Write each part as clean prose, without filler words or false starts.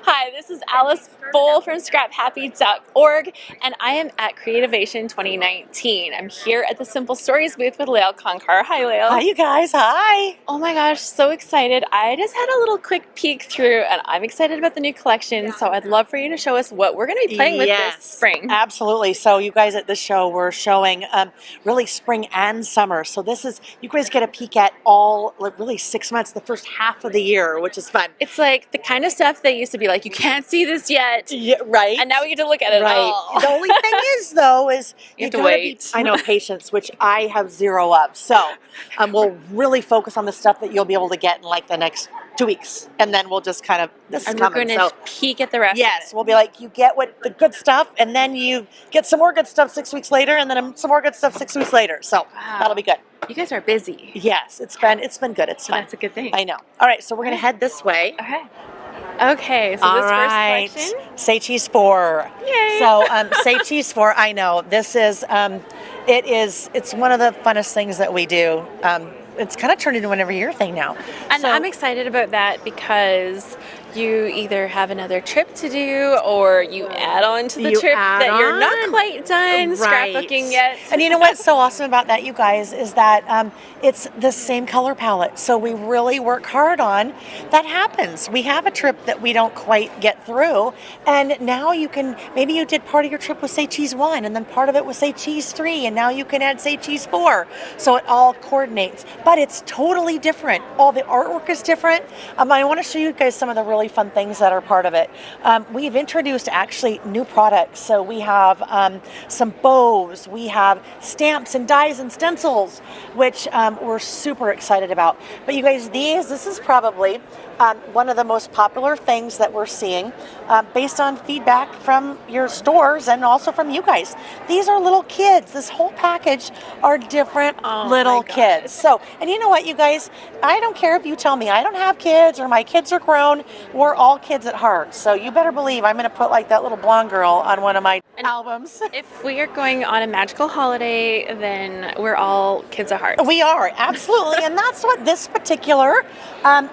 Hi, this is Alice Bull from scraphappy.org, and I am at Creativation 2019. I'm here at the Simple Stories booth with Layle Koncar. Hi, Layle. Hi, you guys. Hi. Oh my gosh, so excited. I just had a little quick peek through, and I'm excited about the new collection, so I'd love for you to show us what we're going to be playing with this spring. Absolutely. So you guys at the show, we're showing really spring and summer. So this is, you guys get a peek at all, like really 6 months, the first half of the year, which is fun. It's like the kind of stuff that used to be like, you can't see this yet. Yeah, right. And now we get to look at it all. The only thing is, though, is you have to wait. I know, patience, which I have zero of. So we'll really focus on the stuff that you'll be able to get in like the next 2 weeks. And then we'll just kind of, this is coming. We're going to peek at the rest Yes, of it. we'll be like, you get what the good stuff, and then you get some more good stuff 6 weeks later, and then some more good stuff 6 weeks later. So that'll be good. You guys are busy. Yes, it's been good. It's fun. That's a good thing. I know. All right, so we're going to head this way. Okay, so this first collection. Say Cheese 4. Yay. So Say Cheese 4, I know. This is, it's one of the funnest things that we do. It's kind of turned into an every year thing now. And I'm excited about that because you either have another trip to do or you add on to the trip that you're not quite done scrapbooking yet. And you know what's so awesome about that, you guys, is that it's the same color palette. So we really work hard on that. Happens. We have a trip that we don't quite get through, and now you can, maybe you did part of your trip with Say Cheese 1 and then part of it was Say Cheese 3, and now you can add Say Cheese 4. So it all coordinates, but it's totally different. All the artwork is different. I want to show you guys some of the really fun things that are part of it. We've introduced actually new products. So we have some bows, we have stamps and dies and stencils, which we're super excited about. But you guys, this is probably one of the most popular things that we're seeing based on feedback from your stores and also from you guys. These are little kids. This whole package are different little kids. So, and you know what, you guys, I don't care if you tell me I don't have kids or my kids are grown. We're all kids at heart. So you better believe I'm going to put like that little blonde girl on one of my albums. If we are going on a magical holiday, then we're all kids at heart. We are, absolutely. And that's what this particular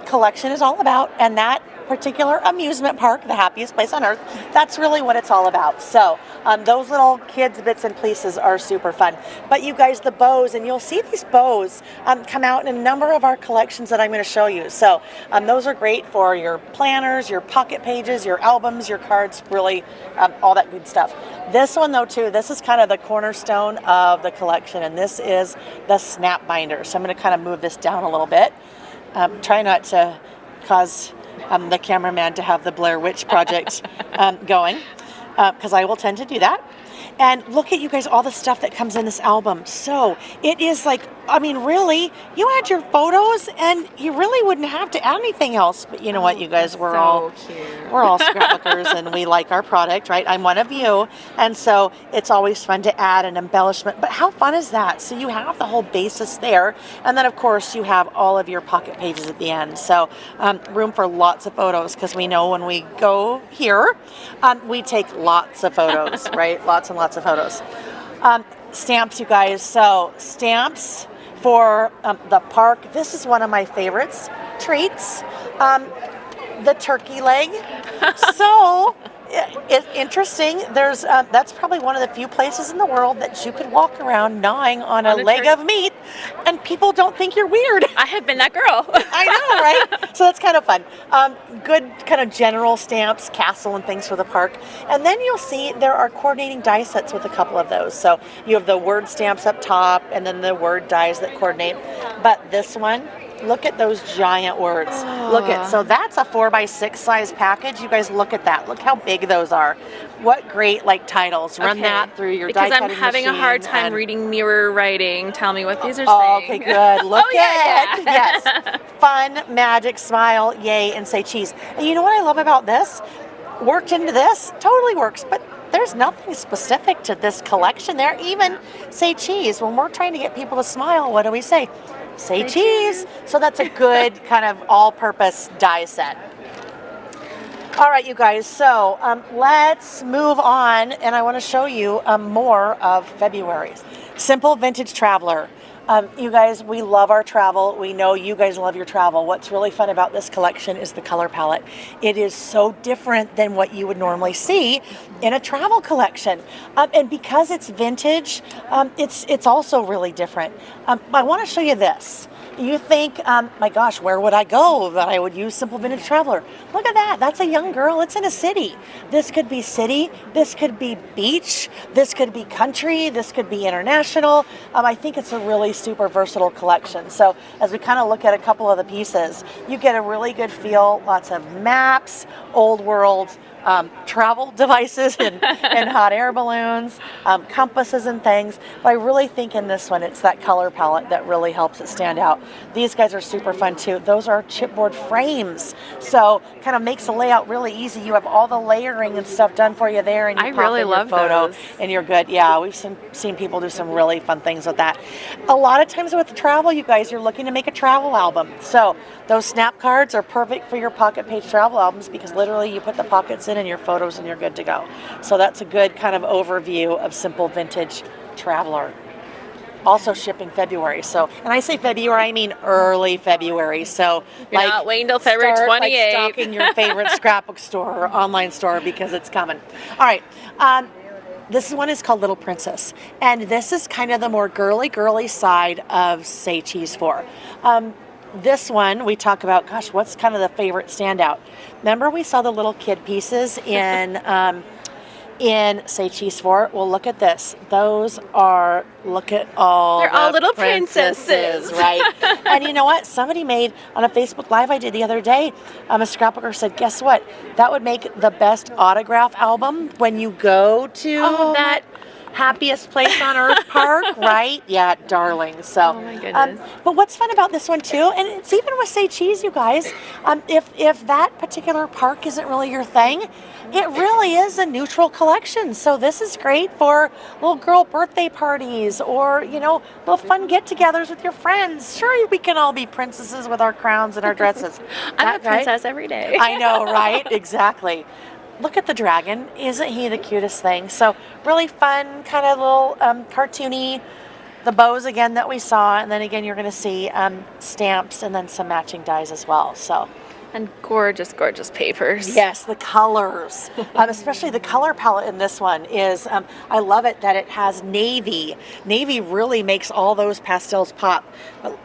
collection is all about. And that particular amusement park, the happiest place on earth, that's really what it's all about. So those little kids bits and pieces are super fun. But you guys, the bows, and you'll see these bows come out in a number of our collections that I'm going to show you. So those are great for your planners, your pocket pages, your albums, your cards, really all that good stuff. This one though too, this is kind of the cornerstone of the collection, and this is the snap binder. So I'm going to kind of move this down a little bit. Try not to cause the cameraman to have the Blair Witch Project going, because I will tend to do that. And look at, you guys, all the stuff that comes in this album. So it is like, I mean, really, you add your photos and you really wouldn't have to add anything else. But you know what, you guys, we're all scrapbookers and we like our product, right? I'm one of you. And so it's always fun to add an embellishment. But how fun is that? So you have the whole basis there. And then, of course, you have all of your pocket pages at the end. So room for lots of photos, because we know when we go here, we take lots of photos, right? Lots and lots of photos. Stamps, you guys. So stamps for the park. This is one of my favorites. Treats. The turkey leg. So it's interesting. There's that's probably one of the few places in the world that you could walk around gnawing on a leg of meat and people don't think you're weird. I have been that girl. I know, right? So that's kind of fun. Good kind of general stamps, castle and things for the park. And then you'll see there are coordinating die sets with a couple of those. So you have the word stamps up top and then the word dies that coordinate. But this one, look at those giant words. Look at, so that's a 4x6 size package. You guys look at that. Look how big those are. What great like titles. Run that through your die cutting machine. Because I'm having a hard time reading mirror writing. Tell me what these are saying. Okay, good. Look at it. Yes. Fun, magic, smile, yay, and say cheese. And you know what I love about this? Worked into this, totally works, but there's nothing specific to this collection there. Even say cheese. When we're trying to get people to smile, what do we say? Say cheese. So that's a good kind of all-purpose die set. All right, you guys, so let's move on, and I want to show you more of February's. Simple Vintage Traveler. You guys, we love our travel. We know you guys love your travel. What's really fun about this collection is the color palette. It is so different than what you would normally see in a travel collection. And because it's vintage, it's also really different. I want to show you this. You think, my gosh, where would I go that I would use Simple Vintage Traveler? Look at that. That's a young girl. It's in a city. This could be city. This could be beach. This could be country. This could be international. I think it's a really super versatile collection. So as we kind of look at a couple of the pieces, you get a really good feel. Lots of maps, old world travel devices and hot air balloons, compasses and things. But I really think in this one, it's that color palette that really helps it stand out. These guys are super fun too. Those are chipboard frames. So kind of makes the layout really easy. You have all the layering and stuff done for you there, and you pop really in your love photo those. and you're good. Yeah, we've seen people do some really fun things with that. A lot of times with the travel, you guys, you're looking to make a travel album. So those snap cards are perfect for your pocket page travel albums because literally you put the pockets in and your photos and you're good to go. So that's a good kind of overview of Simple Vintage Traveler. Also shipping February. So, and I say February, I mean early February. So You're not waiting till February 28th. Like stocking your favorite scrapbook store or online store because it's coming. All right. This one is called Little Princess, and this is kind of the more girly side of Say Cheese 4. This one we talk about, gosh, what's kind of the favorite standout? Remember we saw the little kid pieces in Say Cheese 4? Well, look at this. Those are, look at all They're all little princesses. Right? And you know what? Somebody made, on a Facebook Live I did the other day, a scrapbooker said, guess what? That would make the best autograph album when you go to that happiest place on earth park, right? Yeah, darling. So, oh my goodness. But what's fun about this one too, and it's even with Say Cheese, you guys, if that particular park isn't really your thing, it really is a neutral collection. So this is great for little girl birthday parties or, you know, little fun get-togethers with your friends. Sure, we can all be princesses with our crowns and our dresses. I'm a princess every day. I know, right? Exactly. Look at the dragon. Isn't he the cutest thing? So really fun, kind of little cartoony. The bows again that we saw, and then again you're going to see stamps and then some matching dies as well. So, and gorgeous papers. Yes, the colors, especially the color palette in this one is. I love it that it has navy. Navy really makes all those pastels pop. But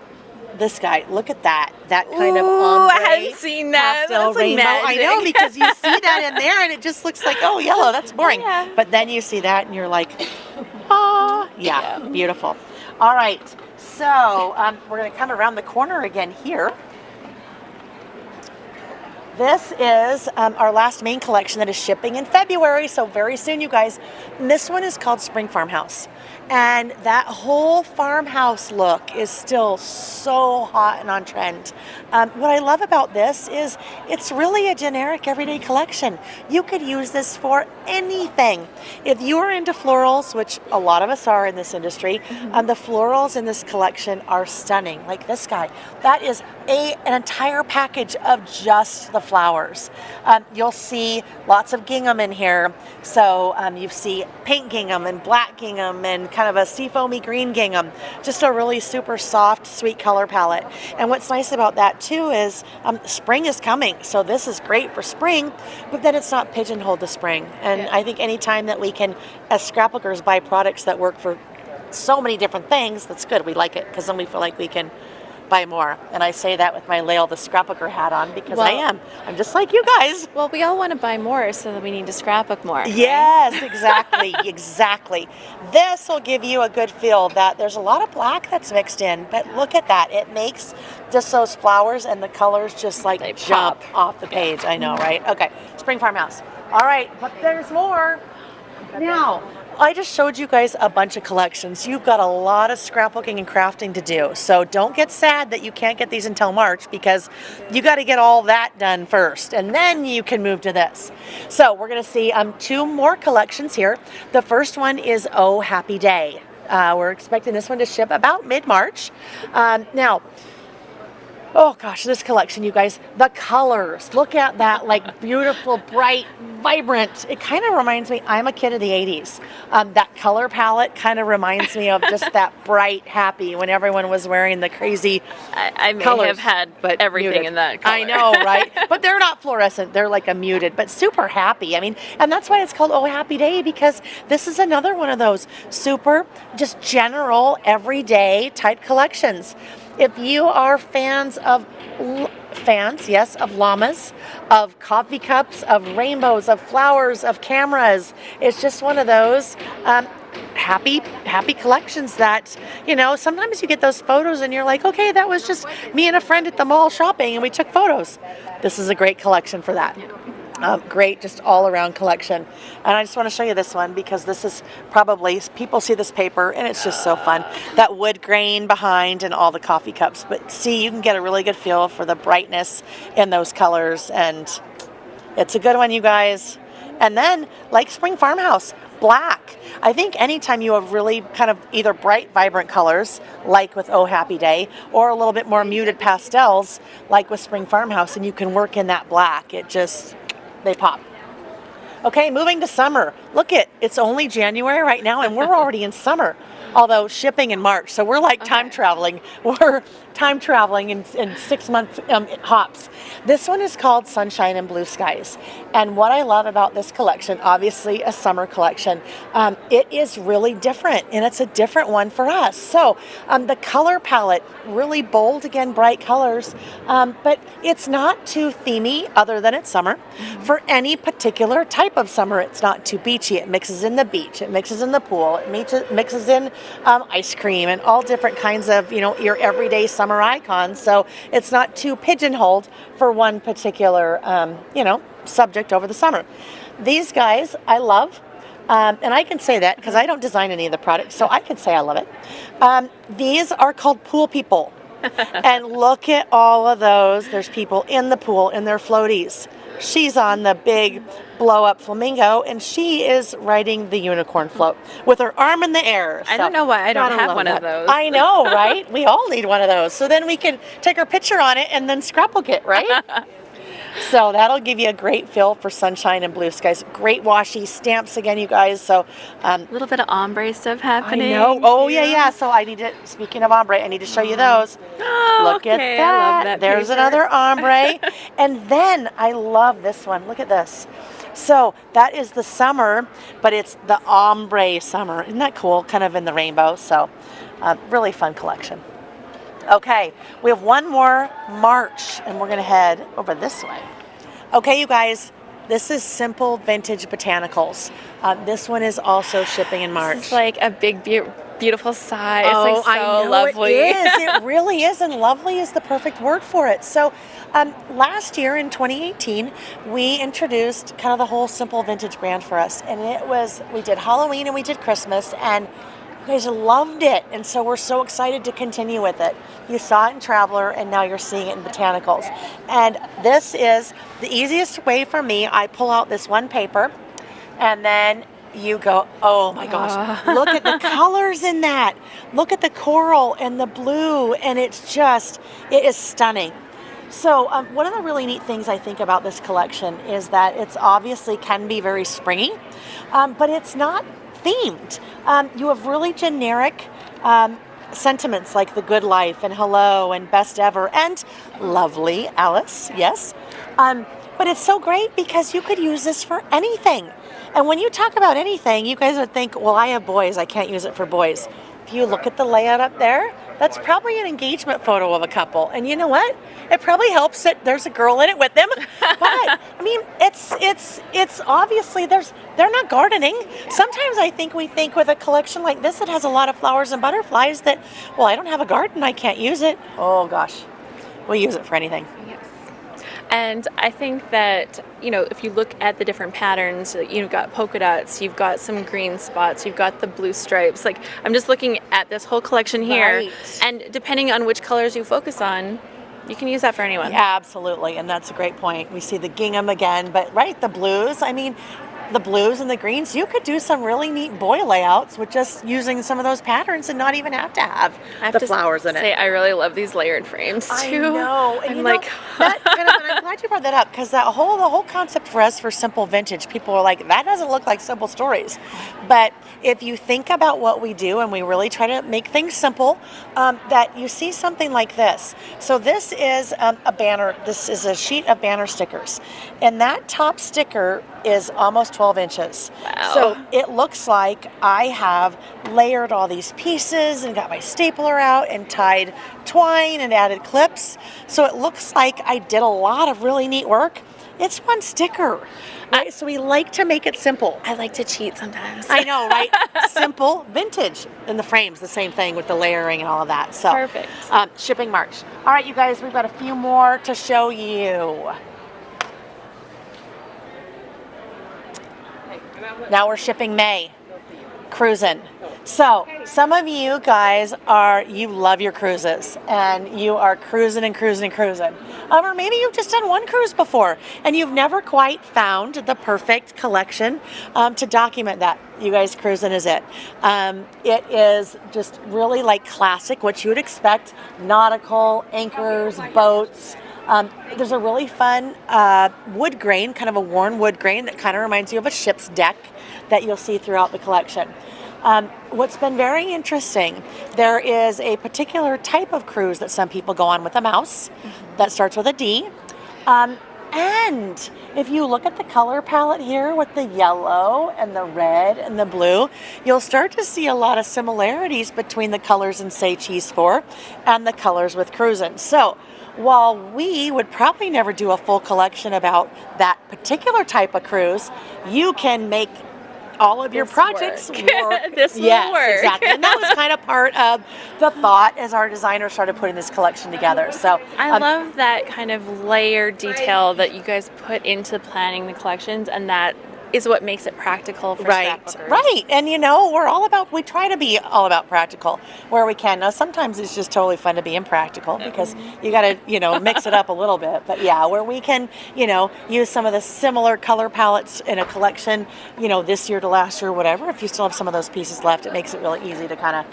this guy, look at that. That kind of ombre, I hadn't seen that. Pastel That's rainbow. magic. I know, because you see that in there and it just looks like, oh, yellow, that's boring. Yeah. But then you see that and you're like, oh, yeah, beautiful. All right, so we're going to come around the corner again here. This is our last main collection that is shipping in February, so very soon, you guys. And this one is called Spring Farmhouse. And that whole farmhouse look is still so hot and on trend. What I love about this is it's really a generic everyday collection. You could use this for anything. If you are into florals, which a lot of us are in this industry, the florals in this collection are stunning. Like this guy, that is an entire package of just the flowers. You'll see lots of gingham in here. So you see pink gingham and black gingham and kind of a seafoamy green gingham. Just a really super soft, sweet color palette. And what's nice about that too is spring is coming. So this is great for spring, but then it's not pigeonholed to spring. And I think anytime that we can, as scrapbookers, buy products that work for so many different things, that's good. We like it because then we feel like we can buy more. And I say that with my Layle the scrapbooker hat on because I am. I'm just like you guys. Well, we all want to buy more, so that we need to scrapbook more. Yes, right? Exactly, exactly. This will give you a good feel that there's a lot of black that's mixed in, but look at that. It makes just those flowers and the colors just like they jump pop off the page. I know, right? Okay, Spring Farmhouse. All right, but there's more. Now, I just showed you guys a bunch of collections. You've got a lot of scrapbooking and crafting to do. So don't get sad that you can't get these until March because you got to get all that done first. And then you can move to this. So we're going to see two more collections here. The first one is Oh Happy Day. We're expecting this one to ship about mid-March. Now, Oh gosh, this collection, you guys, the colors. Look at that, like beautiful, bright, vibrant. It kind of reminds me, I'm a kid of the 80s. That color palette kind of reminds me of just that bright, happy when everyone was wearing the crazy I may colors, have had but everything muted. in that color. I know, right? But they're not fluorescent. They're like a muted, but super happy. I mean, and that's why it's called Oh Happy Day, because this is another one of those super, just general, everyday type collections. If you are fans, yes, of llamas, of coffee cups, of rainbows, of flowers, of cameras, it's just one of those happy collections that, you know, sometimes you get those photos and you're like, okay, that was just me and a friend at the mall shopping and we took photos. This is a great collection for that. Great, just all around collection. And I just want to show you this one because this is probably, people see this paper and it's just so fun. That wood grain behind and all the coffee cups. But see, you can get a really good feel for the brightness in those colors, and it's a good one, you guys. And then, like Spring Farmhouse, black. I think anytime you have really kind of either bright, vibrant colors, like with Oh Happy Day, or a little bit more muted pastels, like with Spring Farmhouse, and you can work in that black, it just, they pop. Okay, moving to summer. Look it's only January right now and we're already in summer. Although shipping in March, so we're like time traveling. We're time traveling in 6 month hops. This one is called Sunshine and Blue Skies. And what I love about this collection, obviously a summer collection, it is really different, and it's a different one for us. So the color palette, really bold, again, bright colors, but it's not too themey other than it's summer. For any particular type of summer, it's not too beachy. It mixes in the beach, it mixes in the pool, it mixes in ice cream and all different kinds of, you know, your everyday summer icons. So it's not too pigeonholed for one particular, you know, subject over the summer. These guys I love, and I can say that because I don't design any of the products, so I can say I love it. These are called pool people. And look at all of those. There's people in the pool in their floaties. She's on the big blow-up flamingo, and she is riding the unicorn float with her arm in the air. I don't know why I don't have one of those. I know, right? We all need one of those. So then we can take our picture on it and then scrapbook it, right? So that'll give you a great feel for Sunshine and Blue Skies. Great washi stamps again, you guys. So a little bit of ombre stuff happening. I know. Oh, yeah. So I need to, speaking of ombre, I need to show you those. Oh, look at that. I love that There's paper. another ombre. And then I love this one. Look at this. So that is the summer, but it's the ombre summer. Isn't that cool? Kind of in the rainbow. So really fun collection. Okay, we have one more March, and we're going to head over this way. Okay, you guys, this is Simple Vintage Botanicals. This one is also shipping in March. It's like a big, beautiful size. Oh, like so I know lovely. It is. It really is, and lovely is the perfect word for it. So last year in 2018, we introduced kind of the whole Simple Vintage brand for us, and we did Halloween and we did Christmas, and you guys loved it, and so we're so excited to continue with it. You saw it in Traveler, and now you're seeing it in Botanicals. And this is the easiest way for me. I pull out this one paper, and then you go, oh my gosh, look at the colors in that. Look at the coral and the blue, and it is stunning. So one of the really neat things I think about this collection is that it's obviously can be very springy, but it's not themed. You have really generic sentiments like the good life and hello and best ever and lovely Alice, yes. But it's so great because you could use this for anything. And when you talk about anything, you guys would think, well, I have boys, I can't use it for boys. If you look at the layout up there, that's probably an engagement photo of a couple. And you know what? It probably helps that there's a girl in it with them. But I mean, it's obviously they're not gardening. Sometimes I think we think with a collection like this that has a lot of flowers and butterflies that, well, I don't have a garden, I can't use it. Oh gosh, we'll use it for anything. Yes. And I think that, you know, if you look at the different patterns, you've got polka dots, you've got some green spots, you've got the blue stripes. Like, I'm just looking at this whole collection here. Right. And depending on which colors you focus on, you can use that for anyone. Yeah, absolutely. And that's a great point. We see the gingham again, but right, the blues, I mean, the blues and the greens, you could do some really neat boy layouts with just using some of those patterns and not even have to have I have the to flowers in say, it. I really love these layered frames too. I know. And I'm you like, know, that kind of, and I'm glad you brought that up, because the whole concept for us for simple vintage, people are like, that doesn't look like simple stories. But if you think about what we do and we really try to make things simple, that you see something like this. So this is a banner. This is a sheet of banner stickers. And that top sticker is almost 12 inches. Wow. So it looks like I have layered all these pieces and got my stapler out and tied twine and added clips. So it looks like I did a lot of really neat work. It's one sticker, right? So we like to make it simple. I like to cheat sometimes. I know, right? Simple, vintage. And the frames, the same thing with the layering and all of that. So Perfect. Shipping March. All right, you guys, we've got a few more to show you. Now we're shipping May. Cruisin. So some of you guys you love your cruises and you are cruising and cruising and cruising. Or maybe you've just done one cruise before and you've never quite found the perfect collection to document that. You guys, Cruisin is it. It is just really like classic, what you would expect, nautical, anchors, boats. There's a really fun wood grain, kind of a worn wood grain that kind of reminds you of a ship's deck that you'll see throughout the collection. What's been very interesting, there is a particular type of cruise that some people go on with a mouse that starts with a D. And if you look at the color palette here with the yellow and the red and the blue, you'll start to see a lot of similarities between the colors in Say Cheese 4 and the colors with Cruisin. So while we would probably never do a full collection about that particular type of cruise, you can make all of your projects work. This will yes, work. Exactly. And that was kind of part of the thought as our designers started putting this collection together. So I love that kind of layered detail that you guys put into planning the collections, and that is what makes it practical for scrapbookers. Right. And we try to be all about practical where we can. Now, sometimes it's just totally fun to be impractical because you got to, mix it up a little bit. But yeah, where we can, use some of the similar color palettes in a collection, this year to last year, whatever. If you still have some of those pieces left, it makes it really easy to kind of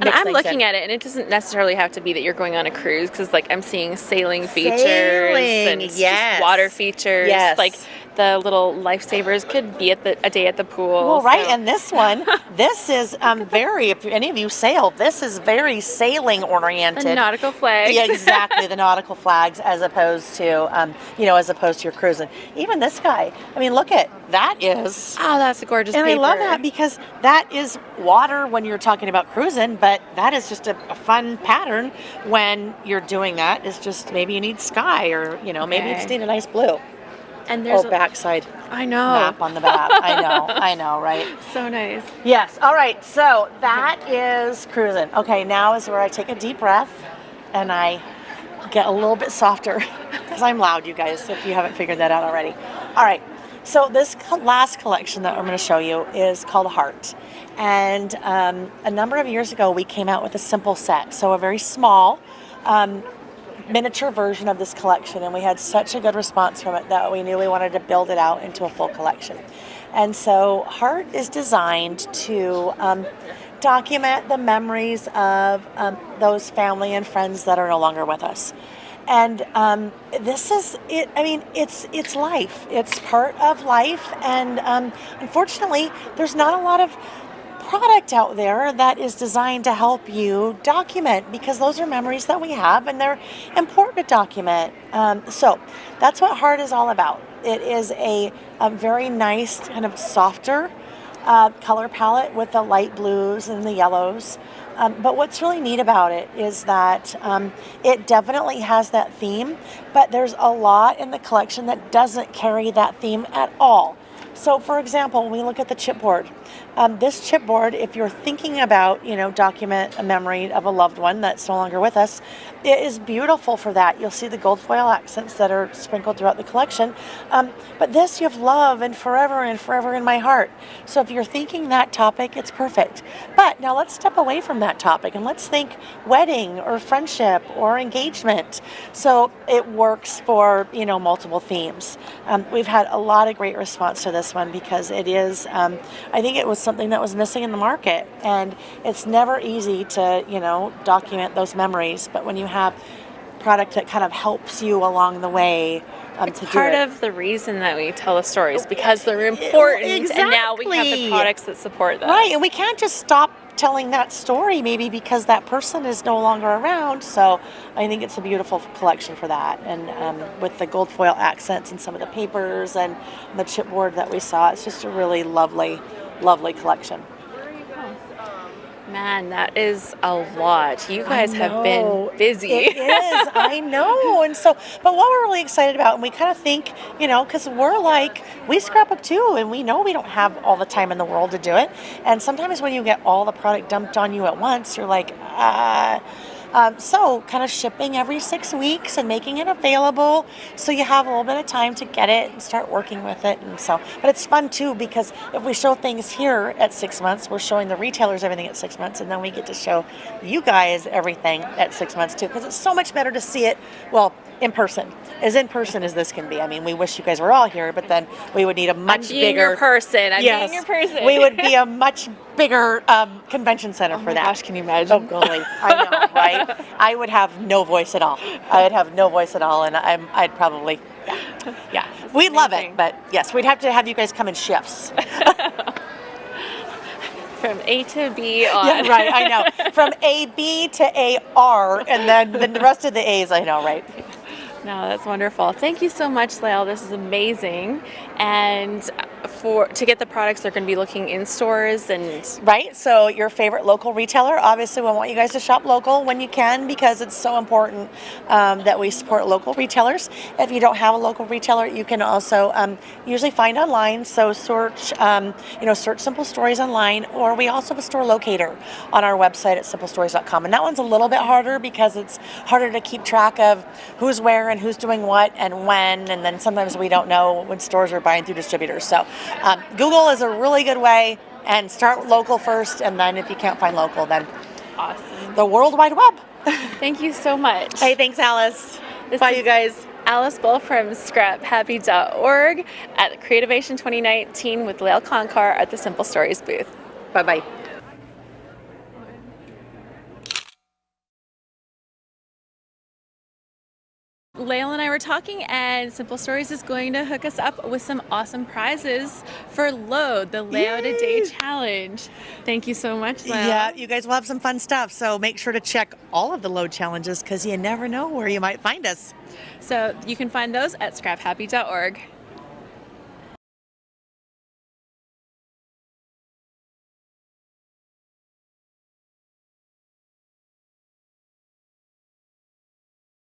And I'm looking at it, and it doesn't necessarily have to be that you're going on a cruise, because I'm seeing sailing features and just water features. Yes. Like the little lifesavers could be a day at the pool. Well, right, and this one, this is if any of you sail, this is very sailing oriented. The nautical flag. Yeah, exactly, the nautical flags as opposed to, your cruising. Even this guy, look at that is. Oh, that's a gorgeous And paper. I love that because that is water when you're talking about cruising, but that is just a fun pattern when you're doing that. It's just maybe you need sky or, maybe you just need a nice blue. And there's backside. I know. Map on the back. I know, right? So nice. Yes. All right. So that is Cruisin. Okay, now is where I take a deep breath and I get a little bit softer because I'm loud, you guys, if you haven't figured that out already. All right. So this last collection that I'm going to show you is called Heart. And a number of years ago, we came out with a simple set. So a very small miniature version of this collection, and we had such a good response from it that we knew we wanted to build it out into a full collection. And so Heart is designed to document the memories of those family and friends that are no longer with us. And this is it. It's life. It's part of life, and unfortunately, there's not a lot of product out there that is designed to help you document, because those are memories that we have and they're important to document. So that's what Heart is all about. It is a very nice kind of softer color palette with the light blues and the yellows. But what's really neat about it is that it definitely has that theme, but there's a lot in the collection that doesn't carry that theme at all. So, for example, when we look at the chipboard, this chipboard, if you're thinking about, document a memory of a loved one that's no longer with us, it is beautiful for that. You'll see the gold foil accents that are sprinkled throughout the collection. But this, you have love and forever in my heart. So if you're thinking that topic, it's perfect. But now let's step away from that topic and let's think wedding or friendship or engagement. So it works for, multiple themes. We've had a lot of great response to this this one because it is, I think it was something that was missing in the market. And it's never easy to, document those memories. But when you have product that kind of helps you along the way, It's to do part it. of the reason that we tell the stories because they're important, and now we have the Exactly. products that support that. Right, and we can't just stop telling that story maybe because that person is no longer around. So I think it's a beautiful collection for that. And with the gold foil accents and some of the papers and the chipboard that we saw, it's just a really lovely, lovely collection. Man, that is a lot. You guys I have know. been busy. It is, I know. And so, but what we're really excited about, and we kind of think, because we're like, we scrapbook too, and we know we don't have all the time in the world to do it. And sometimes when you get all the product dumped on you at once, you're like, so kind of shipping every 6 weeks and making it available so you have a little bit of time to get it and start working with it. And so, but it's fun too because if we show things here at 6 months, we're showing the retailers everything at 6 months, and then we get to show you guys everything at 6 months too, because it's so much better to see it, in person as this can be. I mean, we wish you guys were all here, but then we would need a much bigger your person. I'm yes, being your person. We would be a much bigger convention center for that. Gosh, can you imagine? Oh, golly. I know, right? I would have no voice at all. And I'd probably, yeah. We'd love it, but yes, we'd have to have you guys come in shifts. From A to B on. Yeah, right, I know. From AB to AR, and then the rest of the A's, I know, right? No, that's wonderful. Thank you so much, Layle. This is amazing. And to get the products, they're going to be looking in stores and right. So your favorite local retailer. Obviously, we want you guys to shop local when you can because it's so important that we support local retailers. If you don't have a local retailer, you can also usually find online. So search Simple Stories online, or we also have a store locator on our website at simplestories.com. And that one's a little bit harder because it's harder to keep track of who's where and who's doing what and when, and then sometimes we don't know when stores are buying through distributors. So Google is a really good way, and start local first, and then if you can't find local, then awesome. The World Wide Web. Thank you so much. Hey, thanks, Alice. Bye, you guys. Alice Bull from scraphappy.org at Creativation 2019 with Layle Koncar at the Simple Stories booth. Bye-bye. Layle and I were talking, and Simple Stories is going to hook us up with some awesome prizes for Load, the Layout a Day Challenge. Thank you so much, Layle. Yeah, you guys will have some fun stuff, so make sure to check all of the Load challenges because you never know where you might find us. So you can find those at scraphappy.org.